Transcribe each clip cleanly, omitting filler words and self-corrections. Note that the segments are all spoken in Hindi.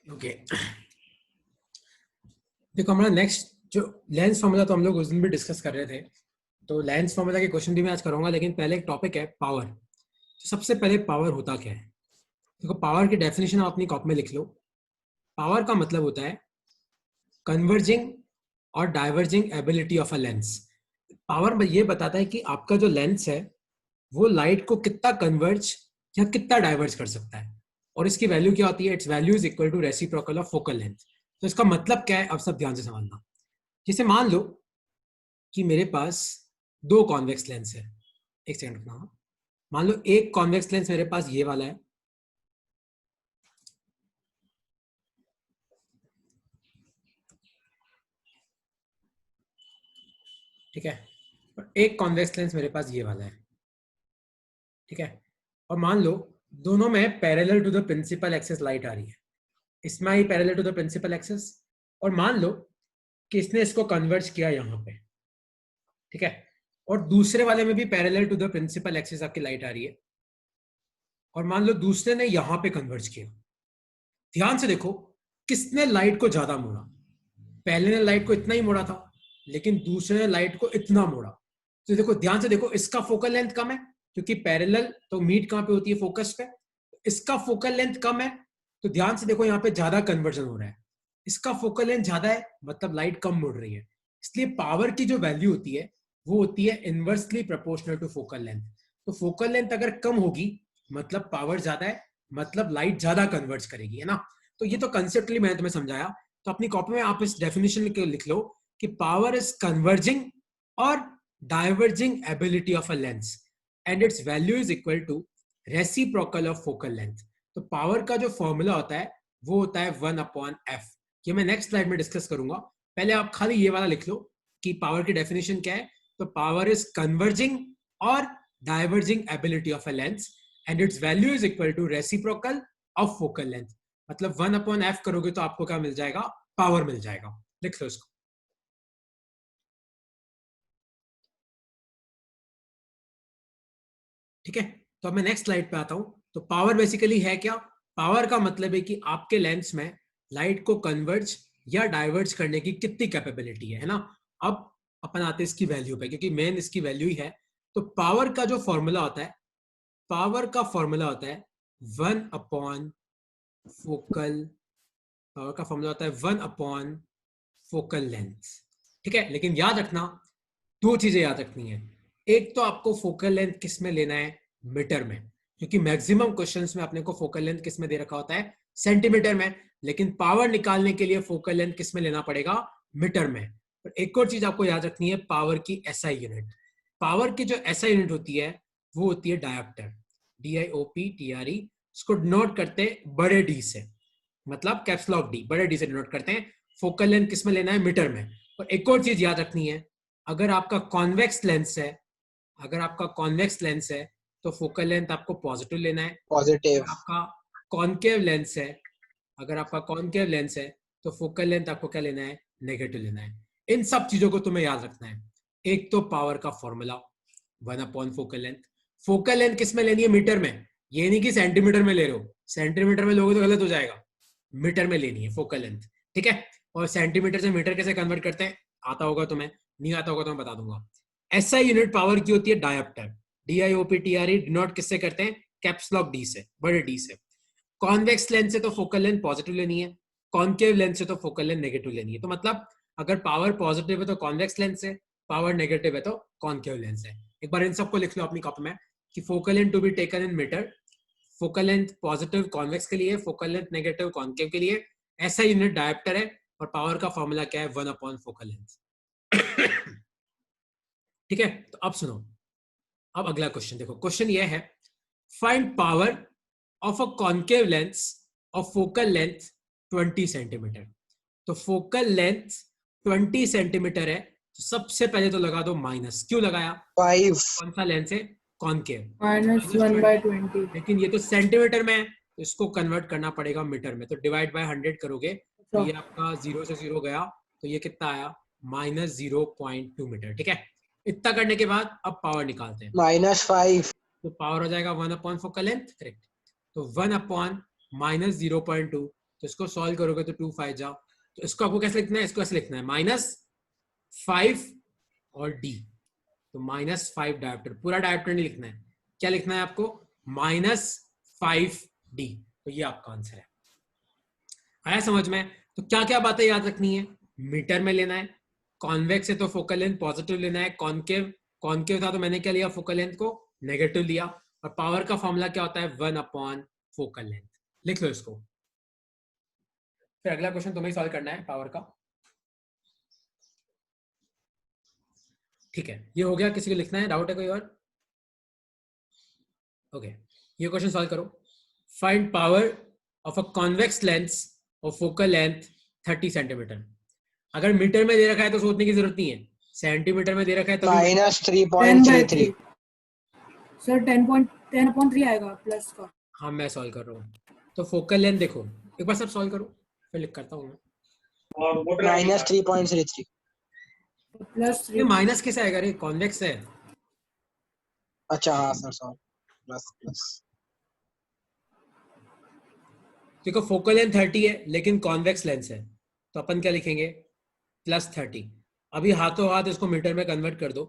ओके देखो हमारा नेक्स्ट जो लेंस फॉर्मूला तो हम लोग उस दिन भी डिस्कस कर रहे थे, तो लेंस फॉर्मूला के क्वेश्चन भी मैं आज करूंगा, लेकिन पहले एक टॉपिक है पावर। तो सबसे पहले पावर होता क्या है? देखो पावर की डेफिनेशन आप अपनी कॉपी में लिख लो। पावर का मतलब होता है कन्वर्जिंग और diverging ability of a lens. Power ये बताता है कि आपका जो लेंस है वो लाइट को कितना कन्वर्ज या कितना डाइवर्ज कर सकता है, और इसकी वैल्यू क्या होती है? Its value is equal to reciprocal of focal length. तो इसका मतलब क्या है, अब सब ध्यान से समझना। जैसे मान लो कि मेरे पास दो कॉन्वेक्स लेंस है। एक सेकंड रुकना। मान लो एक कॉन्वेक्स लेंस मेरे पास ये वाला है, ठीक है, और एक कॉन्वेक्स लेंस मेरे पास ये वाला है, ठीक है। और मान लो दोनों में parallel to the principal axis light आ रही है, इसमें आई parallel to the principal axis, और मान लो कि इसने इसको कन्वर्ज किया यहाँ पे, ठीक है, और दूसरे वाले में भी parallel to the principal axis आपकी लाइट आ रही है, और मान लो दूसरे ने यहां पे कन्वर्ज किया। ध्यान से देखो किसने लाइट को ज्यादा मोड़ा। पहले ने लाइट को इतना ही मोड़ा था, लेकिन दूसरे ने लाइट को इतना मोड़ा। तो देखो ध्यान से देखो, इसका फोकल लेंथ कम है क्योंकि पैरेलल तो मीट कहां पे होती है? फोकस पे। इसका फोकल लेंथ कम है तो ध्यान से देखो यहाँ पे ज्यादा कन्वर्जन हो रहा है। इसका फोकल लेंथ ज्यादा है मतलब लाइट कम मुड़ रही है। इसलिए पावर की जो वैल्यू होती है वो होती है inversely proportional to focal length. तो फोकल लेंथ अगर कम होगी मतलब पावर ज्यादा है, मतलब लाइट ज्यादा कन्वर्ज करेगी, है ना। तो ये तो कंसेप्टली मैंने तुम्हें समझाया। तो अपनी कॉपी में आप इस डेफिनेशन लिख लो कि पावर इज कन्वर्जिंग और diverging ability of a lens and its value is equal to reciprocal of focal length. तो पावर का जो फॉर्मूला होता है वो होता है 1/f। ये मैं नेक्स्ट स्लाइड में डिस्कस करूंगा। पहले आप खाली ये वाला लिख लो कि पावर की डेफिनेशन क्या है। तो पावर इज कन्वर्जिंग और diverging ability of a lens and its value is equal to reciprocal of focal length. मतलब 1/f करोगे तो आपको क्या मिल जाएगा? पावर मिल जाएगा। लिख लो इसको। ठीक है, तो अब मैं नेक्स्ट स्लाइड पे आता हूं। तो पावर बेसिकली है क्या? पावर का मतलब है कि आपके लेंस में लाइट को कन्वर्ज या डाइवर्ज करने की कितनी कैपेबिलिटी है ना। अब अपन आते हैं इसकी वैल्यू पे, क्योंकि मेन इसकी वैल्यू ही है। तो पावर का जो फॉर्मूला होता है, पावर का फॉर्मूला होता है 1/फोकल, पावर का फॉर्मूला होता है 1/फोकल लेंथ। ठीक है, लेकिन याद रखना दो चीजें याद रखनी है। एक तो आपको फोकल लेंथ किस में लेना है? मीटर में, क्योंकि मैक्सिमम क्वेश्चंस में अपने को फोकल लेंथ किस में दे रखा होता है? सेंटीमीटर में। लेकिन पावर निकालने के लिए फोकल लेंथ किस में लेना पड़ेगा? मीटर में। और एक और चीज आपको याद रखनी है, पावर की एसआई यूनिट। पावर की जो एसआई यूनिट होती है वो होती है डायोप्टर, DIOPTRE। इसको डिनोट करते हैं बड़े डी से, मतलब कैप्स लॉक डी, बड़े डी से डिनोट करते हैं। फोकल लेंथ किस में लेना है? मीटर में। और एक और चीज याद रखनी है, अगर आपका कॉन्वेक्स लेंस है, अगर आपका कॉन्वेक्स लेंस है तो फोकल लेंथ आपको पॉजिटिव लेना है। पॉजिटिव। अगर आपका कॉनकेव लेंस है, अगर आपका कॉनकेव लेंस है तो फोकल लेंथ आपको क्या लेना है? नेगेटिव लेना है। इन सब चीजों को तुम्हें याद रखना है। एक तो पावर का फॉर्मूला 1/फोकल लेंथ। फोकल लेंथ किस में लेनी है? मीटर में। ये नहीं कि सेंटीमीटर में ले रहे हो, सेंटीमीटर में लोगे तो गलत हो जाएगा। मीटर में लेनी है फोकल लेंथ, ठीक है। और सेंटीमीटर से मीटर कैसे कन्वर्ट करते हैं आता होगा तुम्हें, नहीं आता होगा तो मैं बता दूंगा। एसआई यूनिट पावर की होती है डायोप्टर, DIOPTRE डिनोट किससे करते हैं? कैप्स लॉक डी से, बड़े डी से। कॉन्वेक्स लेंस से तो फोकल लेंथ पॉजिटिव लेनी है, कॉनकेव लेंस से तो फोकल लेंथ नेगेटिव लेनी है। तो मतलब अगर पावर पॉजिटिव है तो कॉन्वेक्स लेंस है, पावर नेगेटिव है तो कॉनकेव लेंस है। एक बार इन सबको लिख लो अपनी कॉपी में कि focal length to be taken in metre, focal length positive convex के लिए, फोकल लेंथ नेगेटिव कॉनकेव के लिए। ऐसा यूनिट डायोप्टर है और पावर का फॉर्मूला क्या है? 1/फोकल लेंथ। ठीक है, तो अब सुनो, अब अगला क्वेश्चन देखो। क्वेश्चन ये है, find power of a concave lens of focal length 20 centimetre. तो फोकल लेंथ 20 सेंटीमीटर है, तो सबसे पहले तो लगा दो माइनस। क्यों लगाया? 5 कौन सा लेंस है? कॉनकेव। -1/20। लेकिन ये तो सेंटीमीटर में है तो इसको कन्वर्ट करना पड़ेगा मीटर में। तो डिवाइड बाय 100 करोगे तो ये आपका 0 से 0 गया, तो ये कितना आया? -0.2 मीटर। ठीक है, इतना करने के बाद अब पावर निकालते हैं। -5 तो पावर हो जाएगा 1/फोकल लेंथ, करेक्ट। तो 1/-0.2, तो इसको सॉल्व करोगे तो 2 5 जा, तो इसको आपको कैसे लिखना है, इसको ऐसे लिखना है -5 और डी, तो -5 डायोप्टर, पूरा डायोप्टर नहीं लिखना है, क्या लिखना है आपको, -5d, तो ये आपका आंसर है। आया समझ में? तो क्या क्या बातें याद रखनी है, मीटर में लेना है, कॉन्वेक्स है तो फोकल लेंथ पॉजिटिव लेना है, कॉन्केव कॉन्केव था तो मैंने क्या लिया, फोकल लेंथ को नेगेटिव लिया, और पावर का फॉर्मूला क्या होता है, 1 फोकल लेंथ, लिख लो इसको। फिर अगला क्वेश्चन तुम्हें सॉल्व करना है पावर का, ठीक है, ये हो गया, किसी को लिखना है, डाउट है कोई और? ओके, ये क्वेश्चन सॉल्व करो। Find power of a convex lens of focal length 30 centimetre. अगर मीटर में दे रखा है तो सोचने की जरूरत नहीं है, सेंटीमीटर में दे रखा है तो -3.33 सर 10.3 आएगा प्लस का। हाँ मैं सॉल्व कर रहा हूँ, तो फोकल लेंथ देखो एक बार सब सॉल्व करो, फिर लिख करता हूँ मैं। -3.33 प्लस ये माइनस कैसे आएगा रे, कॉन्वेक्स है। अच्छा हाँ सर सॉरी, प्लस देखो फोकल लेंथ 30 है लेकिन कॉन्वेक्स लेंस है, तो अपन क्या लिखेंगे, +30। अभी हाथों हाथ इसको मीटर में कन्वर्ट कर दो,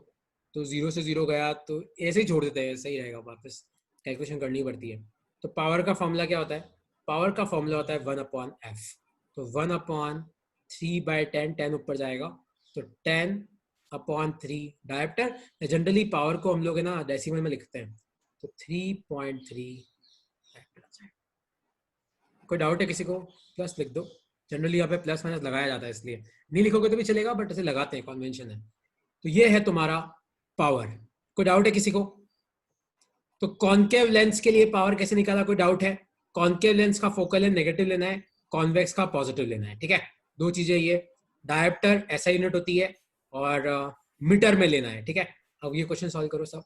तो 0 से 0 गया, तो ऐसे ही छोड़ देते हैं, सही रहेगा, वापस कैलकुलेशन करनी पड़ती है। तो पावर का फॉर्मूला क्या होता है, पावर का फॉर्मूला होता है 1/f, तो 1/3/10, 10 ऊपर जाएगा तो 10/3 डायोप्टर। जनरली पावर को हम लोग है ना डेसिमल में लिखते हैं, तो 3.3। कोई डाउट है किसी को, प्लस लिख दो, जनरली यहाँ पे प्लस माइनस लगाया जाता है, इसलिए नहीं लिखोगे तो भी चलेगा, बट ऐसे लगाते हैं, कन्वेंशन है। तो ये है तुम्हारा पावर। कोई डाउट है किसी को? तो कॉन्केव लेंस के लिए पावर कैसे निकाला, कोई डाउट है? कॉन्केव लेंस का फोकल लेंथ नेगेटिव लेना है, कॉन्वेक्स का पॉजिटिव लेना है, ठीक है, दो चीजें, ये डायोप्टर ऐसा यूनिट होती है, और मीटर में लेना है, ठीक है। अब ये क्वेश्चन सॉल्व करो सब।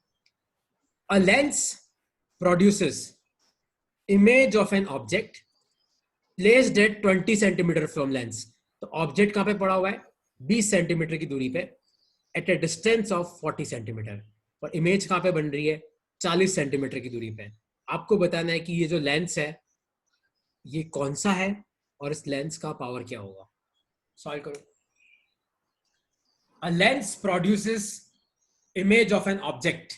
अ lens produces image of an object placed at 20 centimetre from lens. तो ऑब्जेक्ट कहां पे पड़ा हुआ है, 20 सेंटीमीटर की दूरी पे, at a distance of 40 centimetre, और इमेज कहां पे बन रही है, 40 सेंटीमीटर की दूरी पे। आपको बताना है कि ये जो लेंस है ये कौन सा है, और इस लेंस का पावर क्या होगा। सॉल्व करो। A lens produces image of an object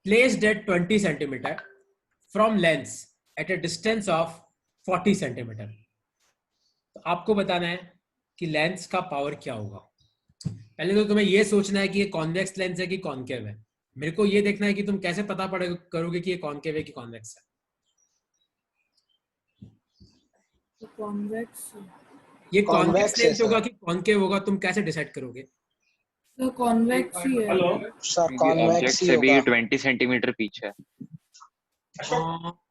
placed at 20 centimetre from lens at a distance of 40 centimetre. तो आपको बताना है कि लेंस का पावर क्या होगा। पहले तो तुम्हें यह सोचना है कि ये कॉन्वेक्स लेंस है कि कॉन्केव है। मेरे को ये देखना है कि तुम कैसे पता करोगे कि ये कॉन्केव है कि कॉन्वेक्स है। कॉन्वेक्स, ये कॉन्वेक्स लेंस होगा कि कॉन्केव होगा, तुम कैसे डिसाइड करोगे? तो कॉन्वेक्स ही है सर, कॉन्वेक्स ही से भी होगा। 20 सेंटीमीटर पीछे है।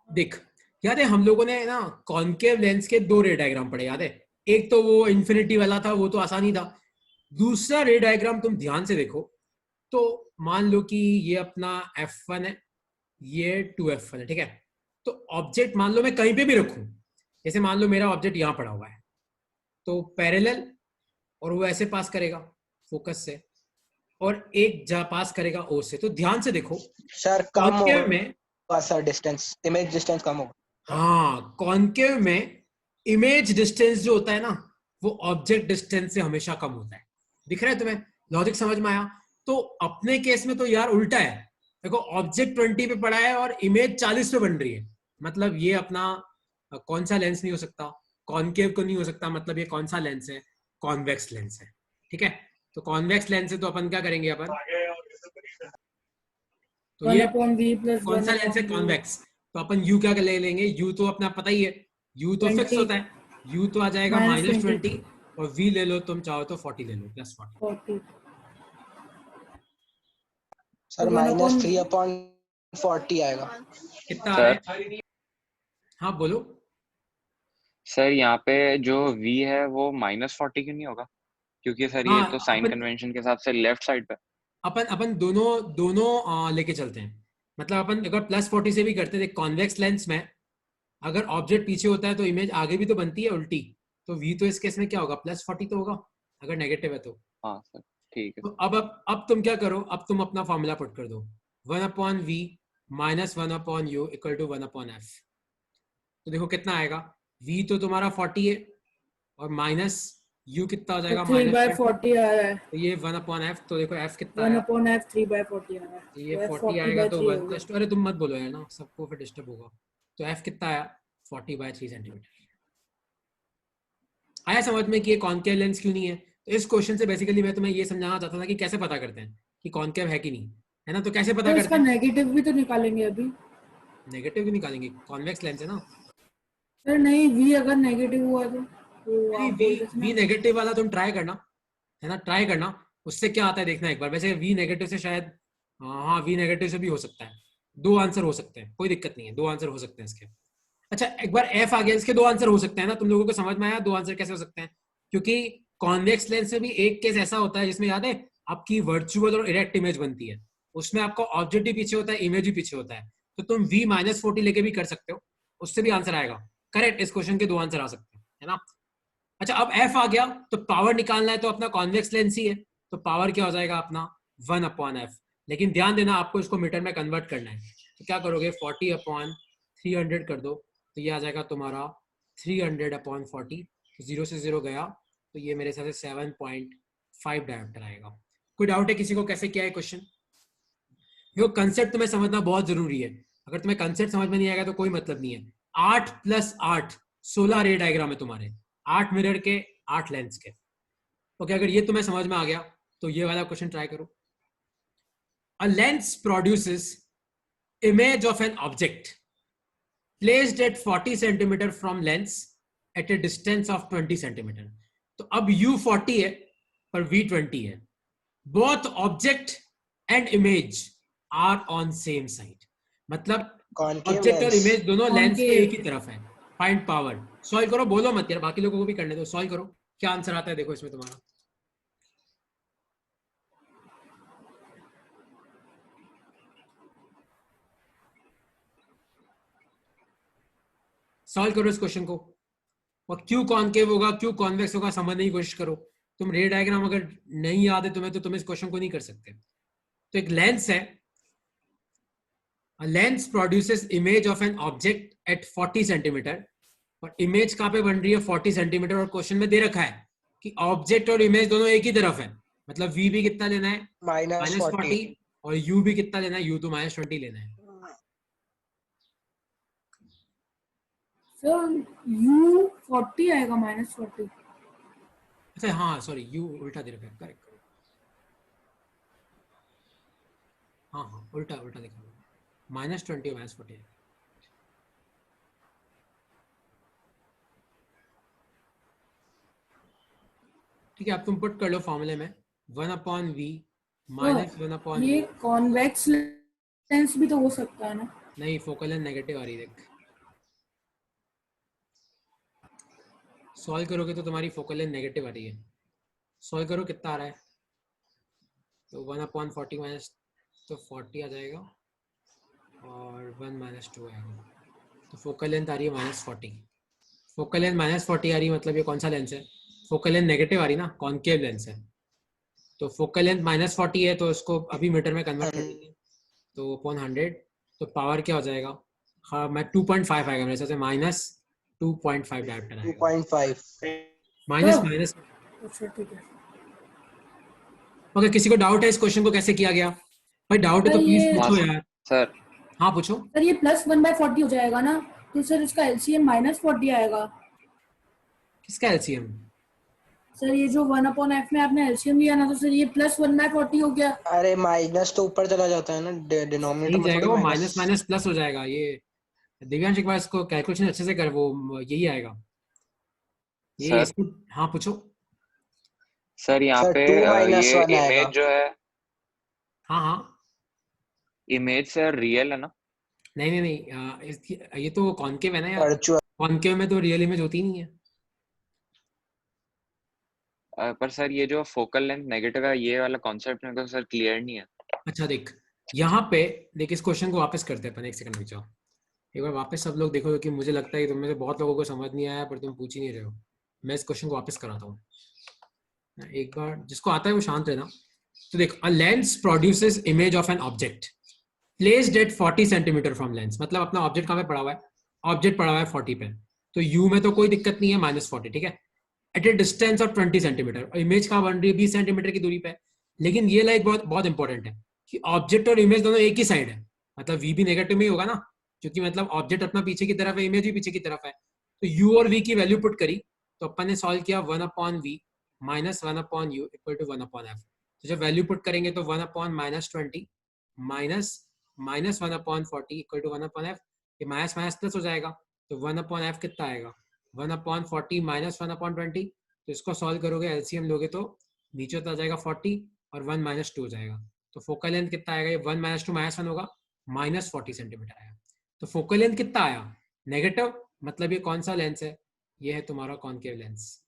देख, याद है हम लोगों ने ना कॉन्केव लेंस के दो रे डायग्राम पढ़े, याद है? एक तो वो इन्फिनिटी वाला था, वो तो आसानी था। दूसरा रे डायग्राम तुम ध्यान से देखो, तो मान लो कि ये अपना F1 है, ये 2F1 है, ठीक है। तो ऑब्जेक्ट मान लो मैं कहीं पे भी रखूं, जैसे मान लो मेरा ऑब्जेक्ट यहां पड़ा हुआ है, तो पैरेलल, और वो ऐसे पास करेगा फोकस से, और एक जा पास करेगा O से। तो ध्यान से देखो, सर कम कॉन्केव में, होगा सर, डिस्टेंस, इमेज डिस्टेंस कम होगा। हाँ, कॉन्केव में इमेज डिस्टेंस जो होता है ना, वो ऑब्जेक्ट डिस्टेंस से हमेशा कम होता है। दिख रहा है तुम्हें? लॉजिक समझ में आया? तो अपने केस में तो यार उल्टा है। देखो, ऑब्जेक्ट 20 पे पड़ा है और इमेज 40 पे बन रही है, मतलब ये अपना कौन सा लेंस नहीं हो सकता, कॉन्केव को नहीं हो सकता, मतलब ये कौन सा लेंस है, कॉन्वेक्स लेंस है, ठीक है। तो कॉन्वेक्स लेंस है तो अपन क्या करेंगे, अपन तो ये कौन सा लेंस है, कॉन्वेक्स, तो अपन U क्या ले लेंगे, U तो अपना पता ही है, U तो फिक्स होता है, U तो आ जाएगा -20, और V ले लो, तुम चाहो तो 40 ले लो, +40। सर -3/40 आएगा। कितना आ रहा है? हाँ बोलो। सर यहाँ पे जो V है वो -40 क्यों नहीं होगा, क्योंकि सर ये हाँ, तो साइन कन्वेंशन के हिसाब से लेफ्ट साइड पे। अपन दोनों दोनों लेके चलते हैं, मतलब अपन अगर +40 से भी करते थे, कॉन्वेक्स लेंस में अगर ऑब्जेक्ट पीछे होता है तो इमेज आगे भी तो बनती है उल्टी, तो V तो इस केस में क्या होगा, +40 तो होगा, अगर नेगेटिव है तो। हाँ सर, ठीक है। तो अब तुम क्या करो, अब तुम अपना फॉर्मूला पुट कर दो, 1/V - 1/U = 1/F। तो देखो कितना आएगा, v तो तुम्हारा 40 है और माइनस u कितना हो जाएगा 3/40 आ रहा है, तो ये 1/f। तो देखो f कितना 1 आया, अपॉन एफ 3/40 आ रहा है, तो ये तो 40 40 आएगा बाय तो 3 हो 1 गया। + 2, अरे तुम मत बोलो यार ना, सबको फिर डिस्टर्ब होगा। तो f कितना आया 40/3 सेंटीमीटर। आया समझ में कि ये कॉनकेव लेंस क्यों नहीं है? तो इस क्वेश्चन से बेसिकली मैं तुम्हें ये समझाना चाहता था कि कैसे पता करते हैं कि कॉनकेव है कि नहीं, है ना। तो कैसे पता तो करते इसका हैं? नेगेटिव भी तो निकालेंगे अभी। नेगेटिव भी निकालेंगे, कॉन्वेक्स लेंस है ना। सर नहीं, वी अगर नेगेटिव हुआ तो नहीं, आप वी बोल रहे थे वी ना। नेगेटिव वाला तुम ट्राई करना, है ना, ट्राई करना, उससे क्या आता है देखना एक बार। वैसे वी नेगेटिव से शायद, हाँ वी नेगेटिव से भी हो सकता है। दो आंसर हो सकते हैं, कोई दिक्कत नहीं है, दो आंसर हो सकते हैं इसके। अच्छा एक बार एफ आ गया, इसके दो आंसर हो सकते हैं ना, तुम लोगों को समझ में आया दो आंसर कैसे हो सकते हैं? क्योंकि कॉन्वेक्स लेंस में भी एक केस ऐसा होता है जिसमें याद है आपकी वर्चुअल और इरेक्ट इमेज बनती है, उसमें आपका ऑब्जेक्ट भी पीछे होता है, इमेज भी पीछे होता है। तो तुम v-40 लेके भी कर सकते हो, उससे भी आंसर आएगा करेक्ट। इस क्वेश्चन के दो आंसर आ सकते हैं, है ना। अच्छा अब f आ गया तो पावर निकालना है, तो अपना कॉन्वेक्स लेंस ही है, तो पावर क्या हो जाएगा अपना 1/f। लेकिन ध्यान देना आपको इसको मीटर में कन्वर्ट करना है, तो क्या करोगे 40/300 कर दो, तो ये आ जाएगा तुम्हारा 300/40। तो 0 से 0 गया, तो ये मेरे हिसाब से 7.5 डायोप्टर आएगा। कोई डाउट है किसी को कैसे किया है क्वेश्चन? देखो कंसेप्ट तुम्हें समझना बहुत जरूरी है, अगर तुम्हें कंसेप्ट समझ में नहीं आएगा तो कोई मतलब नहीं है। 8 + 8 16 रे डायग्राम है तुम्हारे, 8 मिरर के 8 लेंस के। ओके अगर ये तुम्हें समझ में आ गया तो ये वाला क्वेश्चन ट्राई करो। A lens produces image of an object placed at 40 centimeter from lens at a distance of 20 centimeter। तो अब u40 है पर v20 है, both object and image are on same side। मतलब कॉनकेव ऑब्जेक्ट और लेंस। इमेज दोनों लेंस के एक कॉनकेव। ही तरफ है। फाइंड पावर, सॉल्व करो, बोलो मत यार, बाकी लोगों को भी करने दो, सॉल्व करो क्या आंसर आता है देखो इसमें तुम्हारा। सॉल्व करो इस क्वेश्चन को, और क्यों कॉनकेव होगा क्यों कॉन्वेक्स होगा समझने की कोशिश करो। तुम रे डायग्राम अगर नहीं याद है तुम्हें तो तुम इस क्वेश्चन को नहीं कर सकते। तो एक लेंस है, a lens produces image of an object at 40 centimetre, और इमेज कहां पे बन रही है 40 सेंटीमीटर, और क्वेश्चन में दे रखा है कि ऑब्जेक्ट और इमेज दोनों एक ही तरफ है, मतलब v भी कितना लेना है -40 -40, और u भी कितना लेना है, u तो -20 लेना है। सर U40 आएगा -40। अच्छा हाँ सॉरी u उल्टा दे रखा है, करेक्ट करो, हाँ हाँ उल्टा उल्टा देखा, -20 और -40। ठीक है अब तुम पुट कर लो फॉर्मूले में 1/v -1/u। ये कॉन्वेक्स लेंस भी तो हो सकता है ना। नहीं फोकल लेंथ नेगेटिव आ रही है, देख सॉल्व करोगे तो तुम्हारी फोकल लेंथ नेगेटिव आ रही है। सॉल्व करो कितना आ रहा है, तो 1/40 माइनस, तो 40 आ जाएगा और 1 - 2 आएगा, तो फोकल लेंथ आ रही है -40। फोकल लेंथ -40 आ रही है, मतलब ये कौन सा लेंस है, फोकल लेंथ नेगेटिव आ रही है ना, कॉनकेव लेंस है। तो फोकल लेंथ -40 है, तो इसको अभी मीटर में कन्वर्ट कर देंगे, तो अपॉन 100, तो पावर क्या हो जाएगा, हाँ मैं 2.5 आएगा मेरे हिसाब से, -2.5 डायोप्टर आएगा। 2.5 माइनस माइनस। अच्छा ठीक है। ओके किसी को डाउट है इस क्वेश्चन को कैसे किया गया? भाई डाउट है तो सर प्लीज ये पूछो यार। सर हाँ पूछो। सर ये +1/40 हो जाएगा ना, तो सर इसका LCM -40 आएगा। किसका एलसीएम? सर ये जो 1/f में आपने LCM लिया ना, तो सर ये +1/40 हो गया। अरे माइनस तो ऊपर चला जाता है ना, डिनोमिनेटर नहीं में जाएगा थोड़ी वो, माइनस। माइनस प्लस हो जाएगा ये। दिव्यांश एक बार इसको कैलकुलेशन अच्छे से कर, वो यही आएगा ये सर इसको। हाँ पूछो। सर यहाँ सर पे 2 - ये 1 आएगा। इमेज जो है, हाँ हाँ। इमेज सर रियल है ना? नहीं नहीं नहीं ये तो कॉनकेव है ना यार, वर्चुअल। कॉनकेव में तो रियल इमेज होती ही नहीं है। पर सर ये जो फोकल लेंथ नेगेटिव है, ये वाला कॉन्सेप्ट मेरे को सर क्लियर नहीं है। अच्छा देख यहाँ पे, देख इस क्वेश्चन को वापस करते हैं अपन, एक सेकंड रुक जाओ, एक बार वापस सब लोग देखो, क्योंकि मुझे लगता है कि तुम में से बहुत लोगों को समझ नहीं आया, पर तुम पूछ ही नहीं रहे हो। मैं इस क्वेश्चन को वापस कराता हूँ एक बार, जिसको आता है वो शांत रहना। तो देख, अ lens produces image of an object placed eight 40 centimetre from lens, मतलब अपना ऑब्जेक्ट कहाँ पे पड़ा हुआ है, ऑब्जेक्ट पड़ा हुआ है 40 पे, तो u में तो कोई दिक्कत नहीं है -40, ठीक है, at a distance of 20 centimetre, और इमेज कहाँ बन रही है 20 सेंटीमीटर की दूरी पे। लेकिन ये लाइक बहुत बहुत इंपॉर्टेंट है कि ऑब्जेक्ट और इमेज दोनों एक ही साइड है, मतलब v भी नेगेटिव में ही होगा ना, क्योंकि मतलब ऑब्जेक्ट अपना पीछे की तरफ है, इमेज भी पीछे की तरफ है। तो u और v की वैल्यू पुट करी तो अपन ने सॉल्व किया 1/v minus 1/u equal to 1/f। तो जब वैल्यू पुट करेंगे तो 1/-20 minus minus 1/40 equal to 1/f, ये माइनस माइनस प्लस हो जाएगा, तो 1/f कितना आएगा 1/40 माइनस 1/20। तो इसको सॉल्व करोगे एलसीएम लोगे तो नीचे आ जाएगा 40 और 1 - 2 हो जाएगा। तो फोकल लेंथ कितना आएगा, ये 1 - 2 -1 होगा, -40 सेंटीमीटर आया। तो फोकल लेंथ कितना आया नेगेटिव, मतलब ये कौन सा लेंस है, ये है तुम्हारा कॉनकेव लेंस।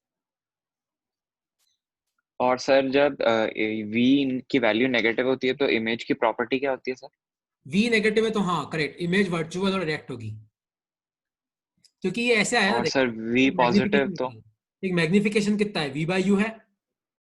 और सर जब v की वैल्यू नेगेटिव होती है तो इमेज की प्रॉपर्टी क्या होती है सर? v नेगेटिव है तो हाँ करेक्ट, इमेज वर्चुअल और रिएक्ट होगी, क्योंकि ये ऐसे आया ना, और देखो सर v पॉजिटिव मैग्निफिकेशन तो? एक मैग्निफिकेशन कितना है v/u है,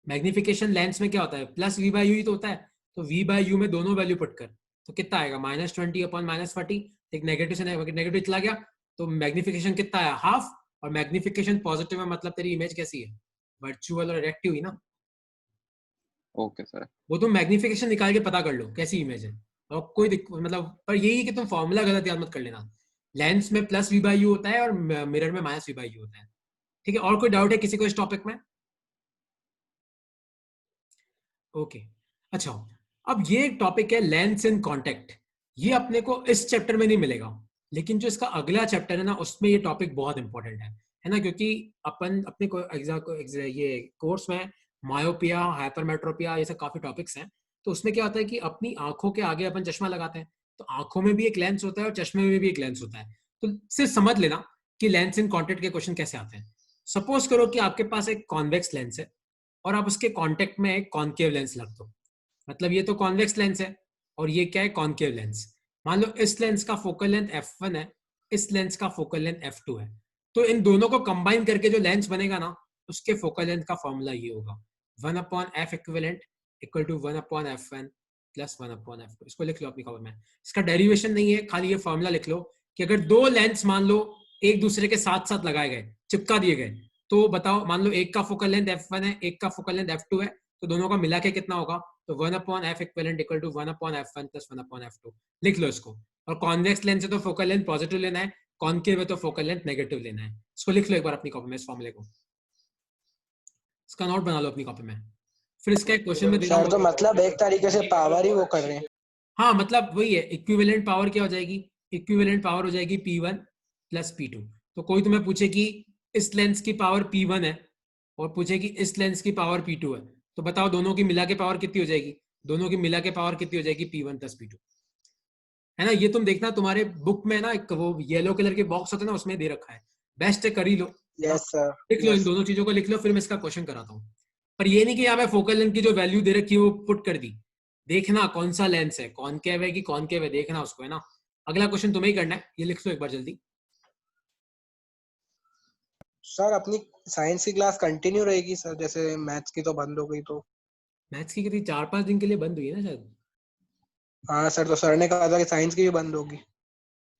मैग्निफिकेशन लेंस में क्या होता है प्लस v/u ही तो होता है, तो v/u में दोनों वैल्यू पुट कर तो कितना आएगा -20/-40। एक नेगेटिव से नेगेटिव चला गया तो मैग्निफिकेशन कितना आया हाफ, और मैग्निफिकेशन पॉजिटिव है मतलब तेरी इमेज कैसी है वर्चुअल और रिएक्टिव ही ना। Okay sir. वो तुम मैग्निफिकेशन निकाल के पता कर लो कैसी इमेज है, और कोई मतलब पर यही है कि तुम फॉर्मूला गलत याद मत कर लेना, लेंस में प्लस v/u होता है और मिरर में -v/u होता है, ठीक है। और कोई डाउट है किसी को इस टॉपिक में? ओके अच्छा, अब ये टॉपिक है लेंस इन कांटेक्ट, ये अपने को इस चैप्टर में नहीं मिलेगा, लेकिन जो इसका अगला चैप्टर है ना उसमें ये टॉपिक बहुत इंपॉर्टेंट है ना, क्योंकि अपन अपने को ये कोर्स में मायोपिया हाइपरमेट्रोपिया ये सब काफी टॉपिक्स हैं। तो उसमें क्या होता है कि अपनी आंखों के आगे अपन चश्मा लगाते हैं, तो आंखों में भी एक लेंस होता है और चश्मे में भी एक लेंस होता है। तो सिर्फ समझ लेना कि लेंस इन कॉन्टेक्ट के क्वेश्चन कैसे आते हैं। सपोज करो कि आपके पास एक कॉन्वेक्स लेंस है और आप उसके कॉन्टेक्ट में एक कॉन्केव लेंस लग दो, मतलब ये तो कॉन्वेक्स लेंस है और ये क्या है कॉन्केव लेंस। मान लो इस लेंस का फोकल लेंथ f1 है, इस लेंस का फोकल लेंथ f2 है, तो इन दोनों को कंबाइन करके जो लेंस बनेगा ना उसके फोकल लेंथ का फॉर्मूला ये होगा 1/f equivalent equal to 1/f1 plus 1/f2। इसको लिख लो अपनी कॉपी में, इसका डेरिवेशन नहीं है, खाली ये फॉर्मूला लिख लो कि अगर दो लेंस मान लो एक दूसरे के साथ साथ लगाए गए चिपका दिए गए, तो बताओ मान लो एक का फोकल लेंथ f1 है एक का फोकल लेंथ f2 है, तो दोनों का मिला के कितना होगा, तो 1/f equivalent equal to 1/f1 plus 1/f2 लिख लो इसको। और कॉन्वेक्स लेंस है तो फोकल लेंथ पॉजिटिव लेना है, कॉन्केव है तो फोकल लेंथ नेगेटिव लेना है। इसको लिख लो एक बार अपनी कॉपी में इस फॉर्मूले को, इसका नोट बना लो अपनी कॉपी में, फिर इसका एक क्वेश्चन में दे रहा सर तो हूँ। मतलब एक तरीके से पावर ही वो कर रहे हैं। हाँ मतलब वही है, इक्विवेलेंट पावर क्या हो जाएगी, इक्विवेलेंट पावर हो जाएगी P1 प्लस P2। तो कोई तुम्हें पूछे कि इस लेंस की पावर P1 है और पूछे कि इस लेंस की पावर P2 है, तो बताओ दोनों की मिला के पावर कितनी हो जाएगी, दोनों की मिला के पावर कितनी हो जाएगी P1 प्लस P2, है ना। ये तुम देखना तुम्हारे बुक में ना एक वो येलो कलर के बॉक्स होते हैं ना उसमें दे रखा है, बेस्ट है कर ही लो है ना? यस सर लिख लो इन यस। दोनों चीजों को लिख लो, फिर मैं इसका क्वेश्चन कराता हूँ। पर ये नहीं कि यहाँ पे फोकल लेंथ की जो वैल्यू दे रखी है वो पुट कर दी, देखना कौन सा लेंस है कॉनकेव है कि कॉनकेव है देखना उसको, है ना। अगला क्वेश्चन तुम्हें ही करना है, ये लिख लो एक बार जल्दी। सर अपनी साइंस की क्लास कंटिन्यू रहेगी सर, जैसे मैथ्स की तो बंद हो गई तो? मैथ्स की कितनी 4-5 दिन के लिए बंद हुई है ना शायद। हाँ सर, तो सर ने कहा था कि साइंस की भी बंद होगी।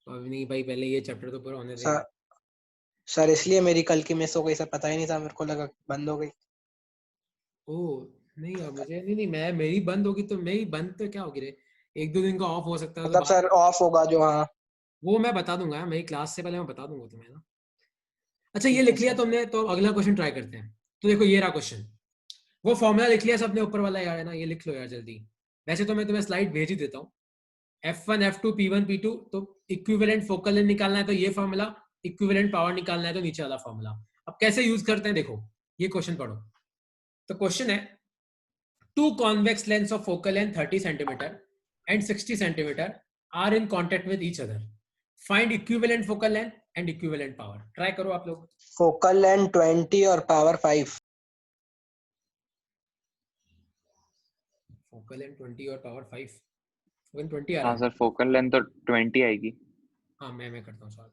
अब नहीं भाई, पहले ये चैप्टर तो पूरा होने दे। सर सर इसलिए मेरी कल की मिस हो गई सर, पता ही नहीं था, मेरे को लगा बंद हो गई। ओ नहीं अब मुझे नहीं मैं मेरी बंद होगी तो मेरी बंद तो क्या होगी रे, 1-2 दिन का ऑफ हो सकता है तो मतलब बाद सर ऑफ होगा जो, हाँ। वो मैं बता दूंगा, मेरी क्लास से पहले मैं बता दूंगा तुम्हें ना। अच्छा ये ठीक है लिख लिया सर। तुमने, तो अगला क्वेश्चन ट्राई करते हैं। तो देखो ये रहा क्वेश्चन, वो फॉर्मूला लिख लिया सबने ऊपर वाला यार, है ना, ये लिख लो यार जल्दी। वैसे तो मैं तुम्हें स्लाइड भेज ही देता हूँ, F1 F2 P1 P2, तो इक्विवेलेंट फोकल लेंथ निकालना है तो ये फॉर्मूला, इक्विवेलेंट पावर निकालना है तो नीचे वाला फॉर्मूला। अब कैसे यूज करते हैं देखो, ये क्वेश्चन पढ़ो। तो क्वेश्चन है two convex lengths of focal length 30 centimeter and 60 centimeter are in contact with each other. Find equivalent focal length and equivalent power. Try करो आप लोग। फोकल लेंथ 20 और पावर 5। फोकल लेंथ 20 और पावर 5, फोकल 20 आ रहा हाँ है। सर फोकल लेंथ तो 20 आएगी। हाँ मैं करता हूँ सॉल्व।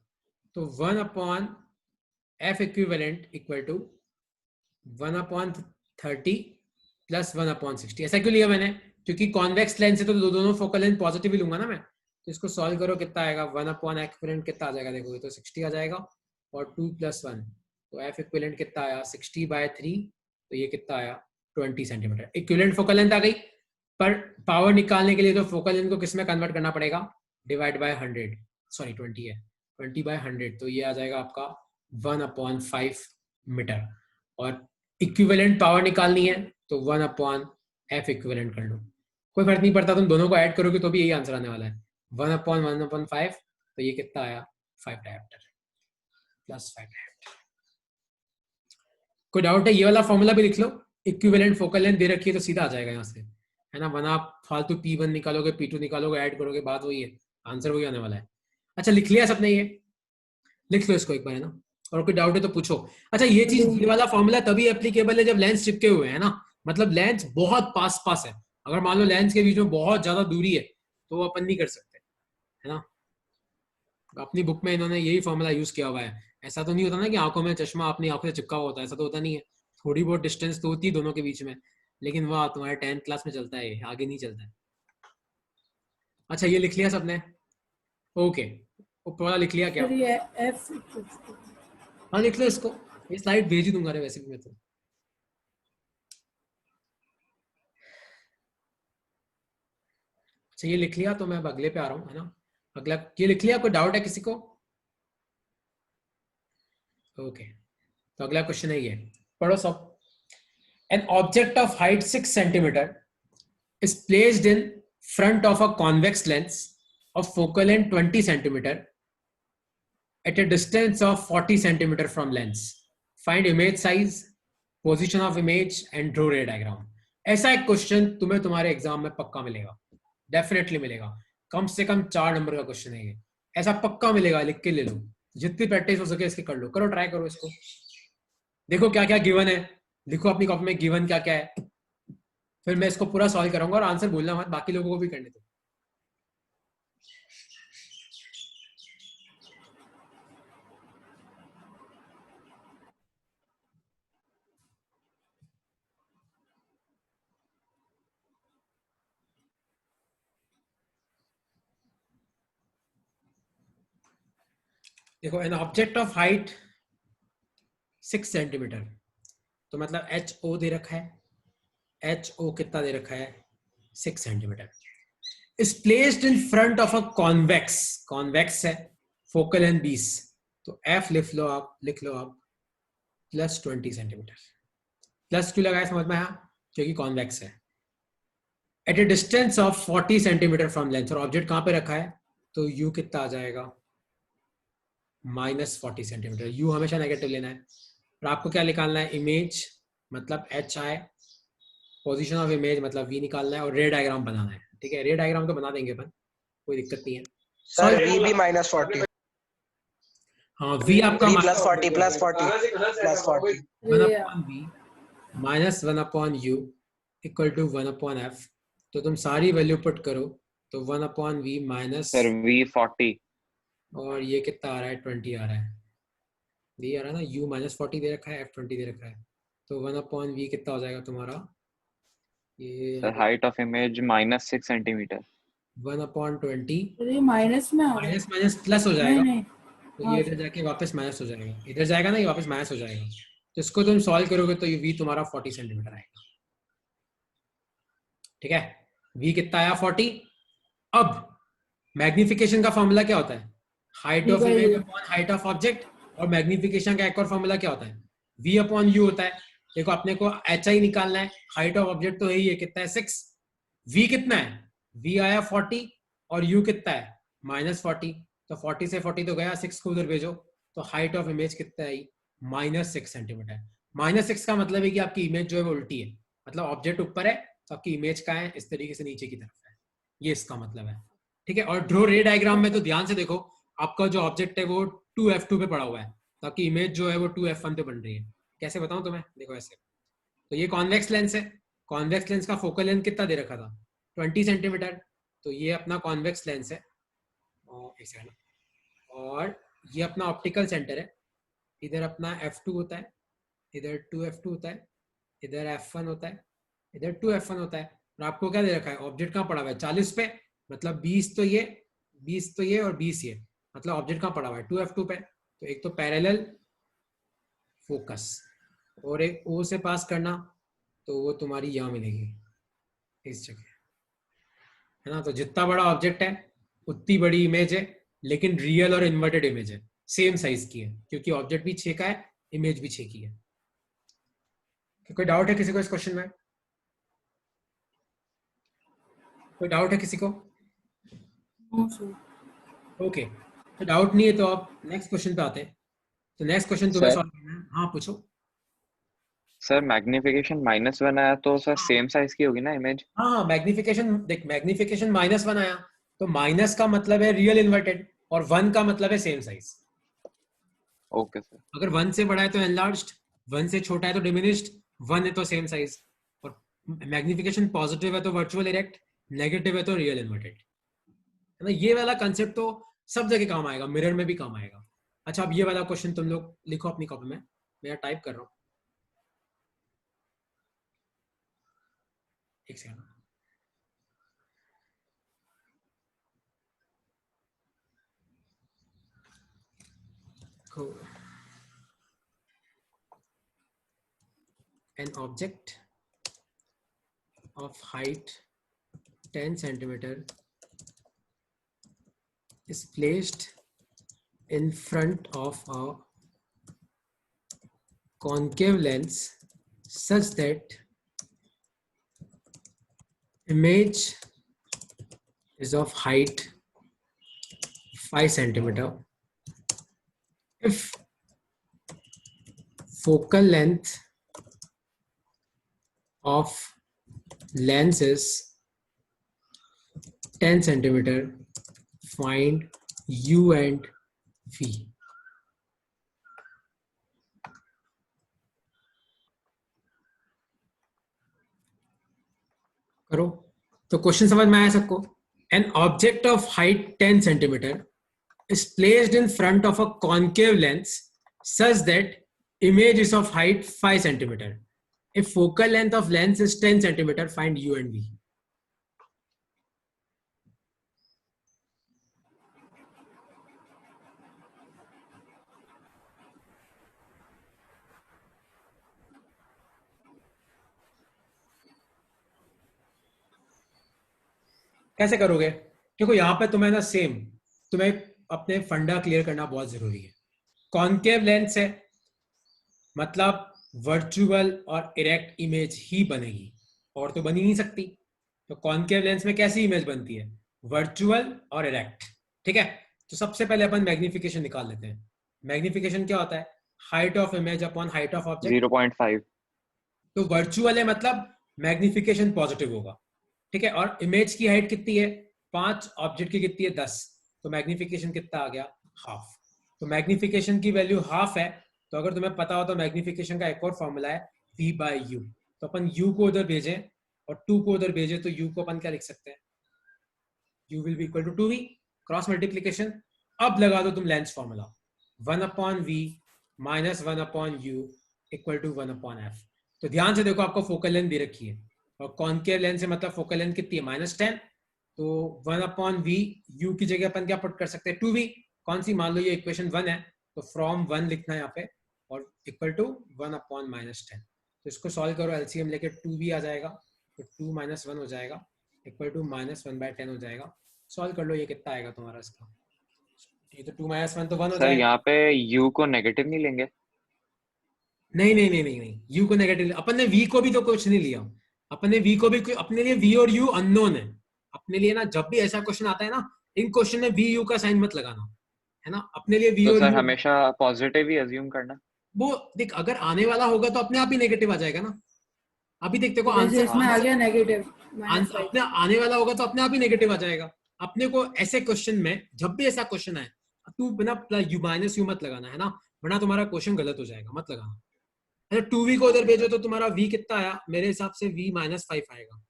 तो 1/f equivalent equal to 1/30 plus 1/60। ऐसा क्यों लिया मैंने, क्योंकि कॉन्वेक्स लेंस है तो दोनों फोकल लेंथ पॉजिटिव ही लूंगा ना मैं। तो इसको सॉल्व करो कितना आएगा, 1/f इक्विवेलेंट कितना आ जाएगा, देखो ये तो 60 आ जाएगा और 2 + 1, तो एफ इक्विवेलेंट कितना आया 60/3, तो ये कितना आया 20 सेंटीमीटर। इक्विवेलेंट फोकल लेंथ आ गई, पर पावर निकालने के लिए तो फोकल लेंथ को किस में कन्वर्ट करना पड़ेगा, डिवाइड बाय 100, सॉरी 20 है, 20/100, तो ये आ जाएगा आपका 1/5 मीटर। और इक्विवेलेंट पावर निकालनी है तो 1/f इक्विवेलेंट कर लो, कोई फर्क नहीं पड़ता, तुम दोनों को ऐड करोगे तो भी यही आंसर आने वाला है 1/1/5, तो ये कितना आया 5 डायप्टर प्लस 5 डायप्टर। कोई डाउट है? ये वाला फॉर्मूला भी लिख लो, इक्विवेलेंट फोकल लेंथ दे रखी है तो सीधा आ जाएगा यहाँ से, है ना, वरना आप फालतू P1 निकालोगे P2 निकालोगे ऐड करोगे, बात वही है, आंसर वही आने वाला है। अच्छा लिख लिया सबने? ये लिख लो इसको एक बार, है ना, और कोई डाउट है तो पूछो। अच्छा ये चीज, ये वाला फॉर्मूला तभी एप्लीकेबल है जब लेंस चिपके हुए हैं ना, मतलब लेंस बहुत पास पास है, अगर मान लो लेंस के बीच में बहुत ज्यादा दूरी है तो वो अपन नहीं कर सकते, है ना। अपनी बुक में इन्होंने यही फॉर्मूला यूज किया हुआ है। ऐसा तो नहीं होता ना कि आंखों में चश्मा अपनी आंखों से चिपका हुआ होता है, ऐसा तो होता नहीं है, थोड़ी बहुत डिस्टेंस तो होती है दोनों के बीच में, लेकिन वह तुम्हारे 10th क्लास में चलता है, आगे नहीं चलता है। अच्छा ये लिख लिया सबने? ओके, ऊपर लिख लिया क्या? सर ये एफ, हाँ लिख लो इसको, ये स्लाइड भेज ही दूंगा रे वैसे भी मैं तो। अच्छा ये लिख लिया तो मैं अब अगले पे आ रहा हूँ, है ना। अगला ये लिख लिया, कोई डाउट है किसी को? ओके, तो अगला क्वेश्चन है ये, पढ़ो सब। An object of height 6 centimetre is placed in front of a convex lens of focal length 20 centimeter at a distance of 40 centimeter from lens. Find image size, position of image and draw ray diagram. ऐसा एक क्वेश्चन तुम्हें तुम्हारे एग्जाम में पक्का मिलेगा, डेफिनेटली मिलेगा, कम से कम 4 नंबर का क्वेश्चन है ये, ऐसा पक्का मिलेगा, लिख के ले लो, जितनी प्रैक्टिस हो सके इसकी कर लो, करो ट्राई करो इसको, देखो क्या क्या गिवन है, लिखो अपनी कॉपी में गिवन क्या क्या है, फिर मैं इसको पूरा सॉल्व करूंगा, और आंसर बोलना मत, बाकी लोगों को भी करने दो। देखो an object of height 6 centimetre, तो मतलब HO दे रखा है, HO कितना दे रखा है 6 centimetre, is placed in front of a convex, convex है, फोकल लेंथ 20, तो F लिख लो आप प्लस 20 सेंटीमीटर, प्लस क्यों लगाया समझ में आया, क्योंकि कॉन्वेक्स है, at a distance of 40 centimetre from lens, और ऑब्जेक्ट कहां पे रखा है, तो U कितना आ जाएगा -40 सेंटीमीटर, U हमेशा नेगेटिव लेना है, और आपको क्या निकालना है, इमेज मतलब HI, पोजीशन ऑफ इमेज मतलब V निकालना है, और रे डायग्राम बनाना है, ठीक है, रे डायग्राम तो बना देंगे अपन, कोई दिक्कत नहीं है। सर V भी -40, हाँ V आपका +40 +40 1/V -1/U equal to 1/F, तो तुम सारी वैल्यू पुट करो तो 1/V माइनस, सर V40, और ये कितना आ रहा है 20 आ रहा है, V आ रहा है ना, U -40 दे रखा है, F 20 दे रखा है, तो 1/V कितना हो जाएगा तुम्हारा, ये sir height of image -6 centimetre, 1/20 sir ये माइनस में आ रहा है, माइनस माइनस प्लस हो नहीं जाएगा, नहीं, तो ये इधर जाके वापस माइनस हो जाएगा, इधर जाएगा ना, ये वापस माइनस हो जाएगा, तो इसको तुम सॉल्व करोगे तो ये V तुम्हारा 40 सेंटीमीटर आएगा, ठीक है, V कितना आया 40। अब मैग्निफिकेशन का फॉर्मूला क्या होता है, height of image upon height of object, और मैग्निफिकेशन का एक और फॉर्मूला क्या होता है, V/U होता है। देखो अपने को HI निकालना है, हाइट ऑफ ऑब्जेक्ट तो यही है, कितना है 6, V कितना है, V आया 40 और U कितना है -40, तो 40 से 40 तो गया, 6 को उधर भेजो, तो हाइट ऑफ इमेज कितना आई -6 सेंटीमीटर। -6 का मतलब है कि आपकी इमेज जो है वो उल्टी है, मतलब ऑब्जेक्ट ऊपर है तो आपकी इमेज का है इस तरीके से नीचे की तरफ है, ये इसका मतलब है, ठीक है। और ड्रॉ रे डायग्राम में तो ध्यान से देखो, आपका जो ऑब्जेक्ट है वो 2F2 पे पड़ा हुआ है, तो आपकी इमेज जो है वो 2F1 पे बन रही है, कैसे बताऊं तुम्हें, देखो ऐसे, तो ये कॉन्वेक्स लेंस है, कॉन्वेक्स लेंस का फोकल लेंथ कितना दे रखा था 20 सेंटीमीटर, तो ये अपना कॉन्वेक्स लेंस है, और ये अपना ऑप्टिकल सेंटर है, इधर अपना F2 होता है, इधर 2F2 होता है, इधर F1 होता है, इधर 2F1 होता है, और आपको क्या दे रखा है, ऑब्जेक्ट कहाँ पड़ा हुआ है 40 पे, मतलब 20 तो ये और 20 ये, मतलब ऑब्जेक्ट कहाँ पड़ा हुआ है 2F2 पे, तो एक तो पैरेलल फोकस और एक ओ से पास करना, तो वो तुम्हारी यहाँ मिलेगी इस जगह, है ना। तो जितना बड़ा ऑब्जेक्ट है उतनी बड़ी इमेज है, लेकिन रियल और इन्वर्टेड इमेज है, सेम साइज की है, क्योंकि ऑब्जेक्ट भी 6 का है, इमेज भी 6 की है। कोई डाउट है किसी को इस क्वेश्चन में? कोई डाउट है किसी को? हाँ सर। ओके, तो डाउट नहीं है तो आप नेक्स्ट क्वेश्चन पे आते हैं। तो नेक्स्ट क्वेश्चन तुम्हें सर सॉल्व करना है। हाँ पूछो। सर मैग्निफिकेशन -1 आया तो सर सेम साइज की होगी ना इमेज? हाँ मैग्निफिकेशन देख, मैग्निफिकेशन -1 आया तो माइनस का मतलब है रियल इन्वर्टेड और 1 का मतलब है सेम साइज। Okay sir. अगर 1 से बड़ा है तो एनलार्ज्ड, 1 से छोटा है तो डिमिनिश्ड, 1 है तो सेम साइज। और मैग्निफिकेशन पॉजिटिव है तो वर्चुअल इरेक्ट, नेगेटिव है तो रियल इन्वर्टेड, है ना। ये वाला कंसेप्ट तो सब जगह काम आएगा, मिरर में भी काम आएगा। अच्छा, अब ये वाला क्वेश्चन तुम लोग लिखो अपनी कॉपी में, मैं टाइप कर रहा हूँ, एक second. Cool. An object of height 10 centimeter is placed in front of a concave lens such that image is of height 5 centimeter. If focal length of lens is 10 centimeter, find U and V. करो। तो क्वेश्चन समझ में आया सबको? An object of height 10 centimeter is placed in front of a concave lens such that image is of height 5 centimeter. If focal length of lens is 10 centimeter, find U and V. कैसे करोगे? देखो यहाँ पे तुम्हें ना सेम, तुम्हें अपने फंडा क्लियर करना बहुत जरूरी है। कॉन्केव लेंस है मतलब वर्चुअल और इरेक्ट इमेज ही बनेगी, और तो बन ही नहीं सकती। तो कॉन्केव लेंस में कैसी इमेज बनती है? वर्चुअल और इरेक्ट, ठीक है। तो सबसे पहले अपन मैग्निफिकेशन निकाल लेते हैं। मैग्निफिकेशन क्या होता है? Height of image upon height of object. 0.5। तो वर्चुअल है मतलब मैग्निफिकेशन पॉजिटिव होगा, ठीक है। और इमेज की हाइट कितनी है? 5, ऑब्जेक्ट की कितनी है? 10, तो मैग्निफिकेशन कितना आ गया? हाफ। तो मैग्निफिकेशन की वैल्यू हाफ है, तो अगर तुम्हें पता हो तो मैग्निफिकेशन का एक और फॉर्मूला है V/U। तो अपन U को उधर भेजें और 2 को उधर भेजें, तो U को अपन क्या लिख सकते हैं? U will be equal to 2V, cross multiplication. अब लगा दो तुम lens formula, 1/V minus 1/U equal to 1/F। तो ध्यान से देखो, आपको फोकल लेंथ दे रखी है और कॉन्केव लेंस से मतलब फोकल लेंथ कितनी है? -10। तो 1/V, U की जगह अपन क्या पुट कर सकते हैं? 2V। कौन सी? मान लो ये इक्वेशन 1 है, तो फ्रॉम 1 लिखना है यहाँ पे और इक्वल टू 1/-10। तो इसको सॉल्व करो, एलसीएम लेके 2V आ जाएगा, तो 2 - 1 हो जाएगा इक्वल टू -1/10 हो जाएगा। सॉल्व कर लो, ये कितना आएगा तुम्हारा इसका? ये तो 2 - 1 तो 1 हो सर जाएगा। यहाँ पे U को नेगेटिव नहीं लेंगे? नहीं, U को नेगेटिव, अपन ने V को भी तो कुछ नहीं लिया। अपन ने V को भी, अपने लिए V और U अननोन है अपने लिए ना। जब भी ऐसा क्वेश्चन आता है ना, इन क्वेश्चन में V U का साइन मत लगाना, है ना। अपने लिए V तो और सर U, हमेशा पॉजिटिव ही अज्यूम करना? वो देख, अगर आने वाला होगा तो अपने आप ही नेगेटिव आ जाएगा ना। अभी देखते को जैसे आंसर, इसमें आ गया नेगेटिव -5। अपने आने वाला होगा तो अपने आप ही नेगेटिव आ जाएगा। अपने को ऐसे क्वेश्चन में, जब भी ऐसा क्वेश्चन आए, तू बिना -U मत लगाना, है ना, वरना तुम्हारा क्वेश्चन गलत हो जाएगा, मत लगाना। अच्छा, 2V को उधर भेजो तो तुम्हारा V कितना आया? मेरे हिसाब से V -5 आएगा।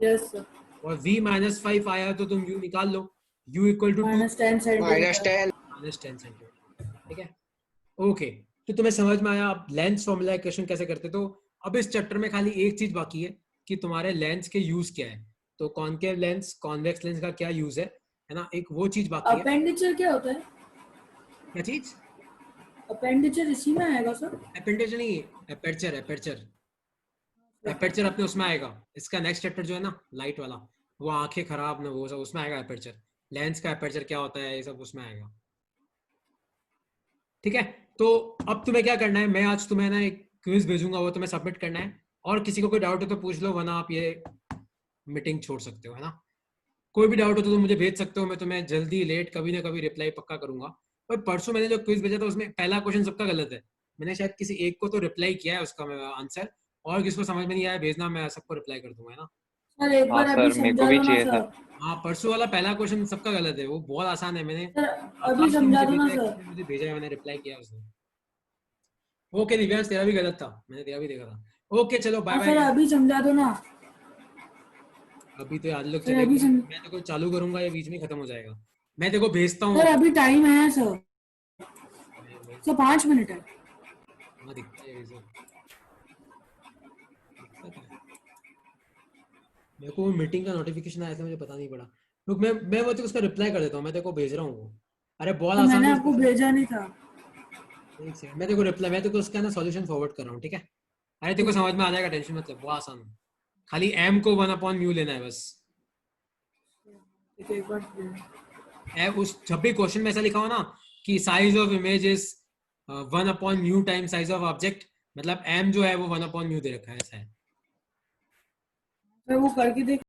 Yes sir. और V -5 आया तो तुम U निकाल लो, U equal to 2 -10 centimetre. -10। -10 centimetre, ठीक है। ओके, तो तुम्हें समझ में आया अब लेंस फॉर्मूला इक्वेशन कैसे करते? तो अब इस चैप्टर में खाली एक चीज बाकी है कि तुम्हारे लेंस के यूज क्या है। तो कॉन्केव लेंस, कॉन्वेक्स लेंस का क्या यूज है ना, एक वो चीज बाकी है। अपेंडिचर क्या होता है? क्या चीज? अपेंडिचर इसी में आएगा सर? अपेंडेज नहीं, एपर्चर एपर्चर एपर्चर अपने उसमें आएगा। इसका नेक्स्ट चैप्टर जो है ना लाइट वाला, वो आंखें खराब ना वो सब उसमें आएगा। एपर्चर, लेंस का एपर्चर क्या होता है, ये सब उसमें आएगा। ठीक है, तो अब तुम्हें क्या करना है, मैं आज तुम्हें ना एक क्विज भेजूंगा, वो तुम्हें सबमिट करना है। और किसी को कोई डाउट हो तो पूछ लो, वरना आप ये मीटिंग छोड़ सकते हो, है ना। कोई भी डाउट हो तो तुम मुझे भेज सकते हो, मैं तुम्हें जल्दी लेट कभी ना कभी रिप्लाई पक्का करूंगा। और परसों मैंने जो क्विज भेजा था उसमें पहला क्वेश्चन सबका गलत है। मैंने शायद किसी एक को तो रिप्लाई किया है उसका आंसर, और किसको समझ में नहीं आया भेजना, मैं सबको रिप्लाई कर दूंगा, है ना। सर एक हाँ बार अभी सर, मेरे को समझा भी दो ना चाहिए था। सर। हाँ, परसों वाला पहला क्वेश्चन सबका गलत है, वो बहुत आसान है। मैंने सर आप अभी तो समझा मुझे दो ना भेजा है, सर। किसी ने मुझे भेजा है, मैंने रिप्लाई किया उसने। ओके दिव्यांश, तेरा भी गलत था, मैंने तेरा भी देखा था। ओके चलो बाय हाँ बाय। सर अभी समझा दो ना। अभी तो आज लोग सर अभी चलेगी, मैं तेरे को चालू करूंगा, ये बीच में खत्म हो जाएगा। मैं तेरे को भेजता हूँ। सर अभी टाइम है सर। सर 5 मिनट है। हाँ दिखता है वैसे, दिखता है। मेरे को मीटिंग का नोटिफिकेशन आया था, मुझे पता नहीं पड़ा। रुक, मैं वो तेरे को उसका रिप्लाई कर देता हूँ, मैं तेरे को भेज रहा हूँ वो। अरे बहुत तो आसान मैंने है आपको उसका। भेजा नहीं था। एक सेकंड, मैं तेरे को रिप्लाई, मैं तेरे को उसका ना सॉल्यूशन फॉरवर्ड कर रहा हूँ, ठीक है। अरे तेरे को समझ में आ जाएगा, टेंशन मत ले, बहुत आसान है। खाली m को 1/μ लेना है बस। ठीक है, एक बार उस जब भी क्वेश्चन में ऐसा लिखा हो ना कि size of image is 1/μ time size of object, मतलब m जो है वो 1/μ दे रखा है, ऐसा है। सर वो करके देख।